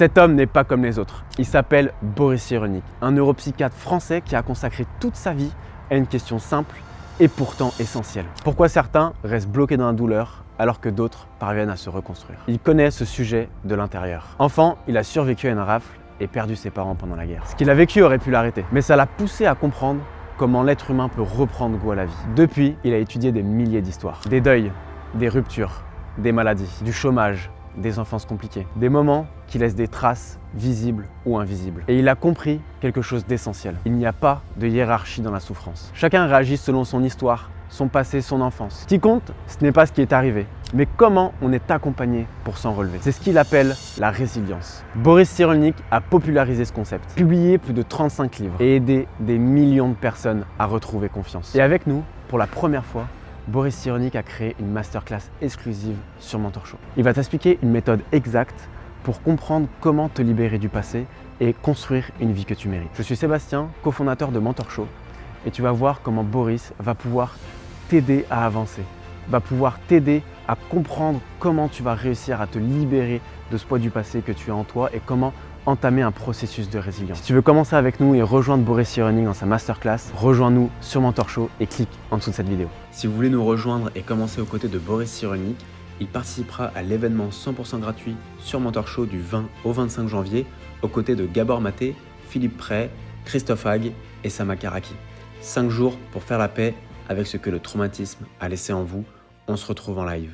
Cet homme n'est pas comme les autres. Il s'appelle Boris Cyrulnik, un neuropsychiatre français qui a consacré toute sa vie à une question simple et pourtant essentielle. Pourquoi certains restent bloqués dans la douleur alors que d'autres parviennent à se reconstruire? Il connaît ce sujet de l'intérieur. Enfant, il a survécu à une rafle et perdu ses parents pendant la guerre. Ce qu'il a vécu aurait pu l'arrêter, mais ça l'a poussé à comprendre comment l'être humain peut reprendre goût à la vie. Depuis, il a étudié des milliers d'histoires, des deuils, des ruptures, des maladies, du chômage, des enfances compliquées, des moments qui laissent des traces visibles ou invisibles. Et il a compris quelque chose d'essentiel. Il n'y a pas de hiérarchie dans la souffrance. Chacun réagit selon son histoire, son passé, son enfance. Ce qui compte, ce n'est pas ce qui est arrivé, mais comment on est accompagné pour s'en relever. C'est ce qu'il appelle la résilience. Boris Cyrulnik a popularisé ce concept, publié plus de 35 livres et aidé des millions de personnes à retrouver confiance. Et avec nous, pour la première fois, Boris Cyrulnik a créé une masterclass exclusive sur Mentor Show. Il va t'expliquer une méthode exacte pour comprendre comment te libérer du passé et construire une vie que tu mérites. Je suis Sébastien, cofondateur de Mentor Show, et tu vas voir comment Boris va pouvoir t'aider à avancer, va pouvoir t'aider à comprendre comment tu vas réussir à te libérer de ce poids du passé que tu as en toi et comment entamer un processus de résilience. Si tu veux commencer avec nous et rejoindre Boris Cyrulnik dans sa masterclass, rejoins-nous sur Mentor Show et clique en dessous de cette vidéo. Si vous voulez nous rejoindre et commencer aux côtés de Boris Cyrulnik, il participera à l'événement 100% gratuit sur Mentor Show du 20 au 25 janvier aux côtés de Gabor Maté, Philippe Prey, Christophe Hague et Sama Karaki. 5 jours pour faire la paix avec ce que le traumatisme a laissé en vous. On se retrouve en live.